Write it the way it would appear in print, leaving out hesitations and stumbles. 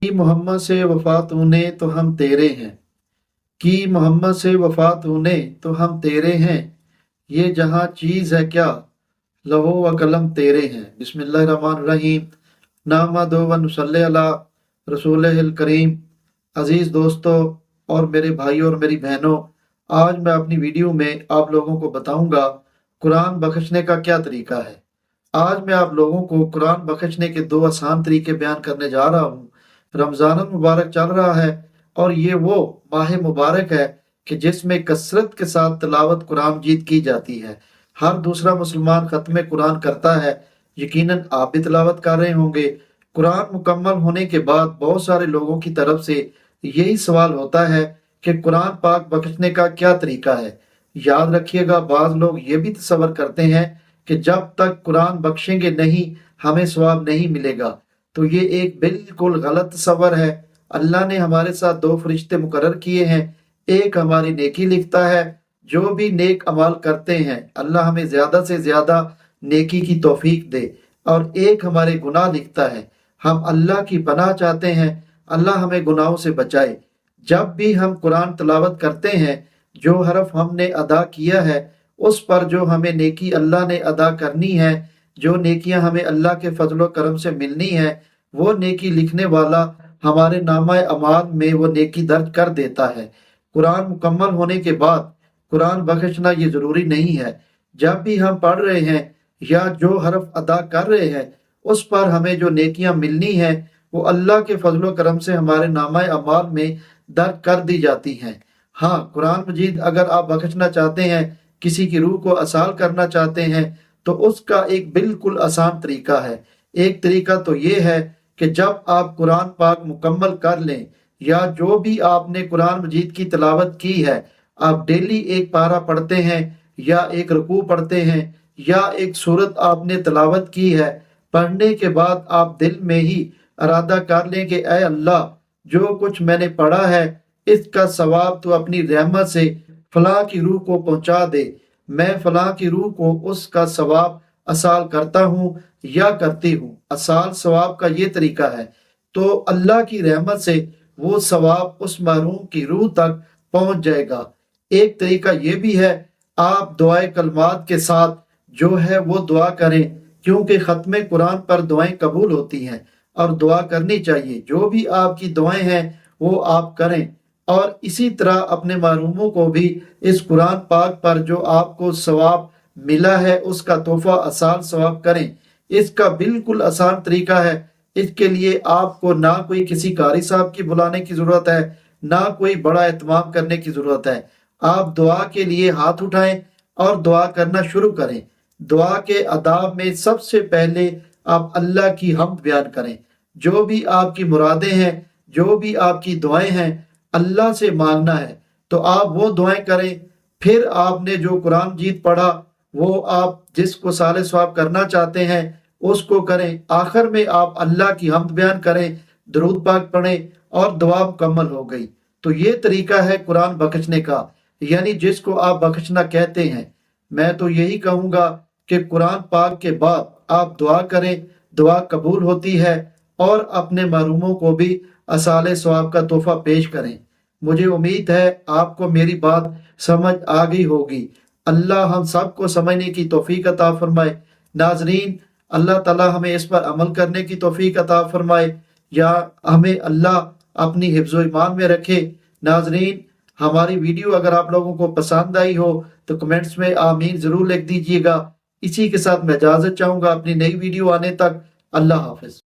की मोहम्मद से वफा तूने तो हम तेरे हैं। की मोहम्मद से वफा तूने तो हम तेरे हैं। ये जहां चीज है क्या, लहो व कलम तेरे हैं। बिस्मिल्लाहिर्रहमानिर्रहीम। नहमदु व नुसल्ली अला रसूलिल करीम। अजीज दोस्तों और मेरे भाइयों और मेरी बहनों, आज मैं अपनी वीडियो में आप लोगों को बताऊंगा कुरान बख्शने का क्या तरीका है। आज मैं आप लोगों को कुरान बख्शने के दो आसान तरीके बयान करने जा रहा हूँ। रमजान मुबारक चल रहा है और ये वो माह मुबारक है कि जिसमें कसरत के साथ तिलावत कुरान मजीद की जाती है। हर दूसरा मुसलमान खत्म कुरान करता है, यकीनन आप भी तिलावत कर रहे होंगे। कुरान मुकम्मल होने के बाद बहुत सारे लोगों की तरफ से यही सवाल होता है कि कुरान पाक बख्शने का क्या तरीका है। याद रखिएगा, बाज लोग ये भी तसव्वुर करते हैं कि जब तक कुरान बख्शेंगे नहीं हमें सवाब नहीं मिलेगा। तो ये एक बिल्कुल गलत तसव्वुर है। अल्लाह ने हमारे साथ दो फरिश्ते मुकर्रर किए हैं, एक हमारी नेकी लिखता है, जो भी नेक अमाल करते हैं अल्लाह हमें ज्यादा से ज्यादा नेकी की तौफीक दे, और एक हमारे गुनाह लिखता है। हम अल्लाह की पनाह चाहते हैं, अल्लाह हमें गुनाहों से बचाए। जब भी हम कुरान तिलावत करते हैं, जो हरफ हमने अदा किया है उस पर जो हमें नेकी अल्लाह ने अदा करनी है, जो नेकियां हमें अल्लाह के फजलो करम से मिलनी है, वो नेकी लिखने वाला हमारे नामा अमाल में वो नेकी दर्ज कर देता है। कुरान मुकम्मल होने के बाद कुरान बख्शना ये जरूरी नहीं है। जब भी हम पढ़ रहे हैं या जो हरफ अदा कर रहे हैं उस पर हमें जो नेकियां मिलनी है वो अल्लाह के फजलो करम से हमारे नामा अमाल में दर्ज कर दी जाती हैं। हाँ, कुरान मजीद अगर आप बख्शना चाहते हैं, किसी की रूह को असाल करना चाहते हैं, तो उसका एक बिल्कुल आसान तरीका है। एक तरीका तो ये है कि जब आप कुरान पाक मुकम्मल कर लें या जो भी आपने कुरान मजीद की तिलावत की है, आप डेली एक पारा पढ़ते हैं या एक रुकू पढ़ते हैं या एक सूरत आपने तिलावत की है, पढ़ने के बाद आप दिल में ही इरादा कर लें कि ऐ अल्लाह, जो कुछ मैंने पढ़ा है इसका सवाब तो अपनी रहमत से फलां की रूह को पहुंचा दे। मैं फलां की रूह को उसका सवाब असाल करता हूँ या करती हूँ। असाल सवाब का ये तरीका है, तो अल्लाह की रहमत से वो सवाब उस महरूम की रूह तक पहुंच जाएगा। एक तरीका ये भी है, आप दुआए कलमात के साथ जो है वो दुआ करें, क्योंकि खत्म कुरान पर दुआएं कबूल होती हैं और दुआ करनी चाहिए। जो भी आपकी दुआएं हैं वो आप करें, और इसी तरह अपने महरूमों को भी इस कुरान पाक पर जो आपको सवाब मिला है उसका तोहफा आसान सवाब करें। इसका बिल्कुल आसान तरीका है। इसके लिए आपको ना कोई किसी कारी साहब की बुलाने की जरूरत है, ना कोई बड़ा एहतमाम करने की जरूरत है। आप दुआ के लिए हाथ उठाएं और दुआ करना शुरू करें। दुआ के आदाब में सबसे पहले आप अल्लाह की हम्द बयान करें। जो भी आपकी मुरादें हैं, जो भी आपकी दुआएं हैं, अल्लाह से मांगना है तो आप वो दुआएं करें। फिर आपने जो कुरान मजीद पढ़ा वो आप जिसको साले सवाब करना चाहते हैं उसको करें। आखिर में आप अल्लाह की हम्द बयान करें, दरूद पाक पढ़ें और दुआ मुकम्मल हो गई। तो ये तरीका है कुरान बख्शने का, यानी जिसको आप बख्शना कहते हैं। मैं तो यही कहूँगा कि कुरान पाक के बाद आप दुआ करें, दुआ कबूल होती है, और अपने महरूमों को भी असाले सवाब का तोहफा पेश करें। मुझे उम्मीद है आपको मेरी बात समझ आ गई होगी। अल्लाह हम सबको समझने की तौफीक अता फरमाए। नाजरीन, अल्लाह ताला हमें इस पर अमल करने की तौफीक अता फरमाए, या हमें अल्लाह अपनी हिफ्ज़ो ईमान में रखे। नाजरीन, हमारी वीडियो अगर आप लोगों को पसंद आई हो तो कमेंट्स में आमीन जरूर लिख दीजिएगा। इसी के साथ मैं इजाजत चाहूंगा, अपनी नई वीडियो आने तक अल्लाह हाफिज।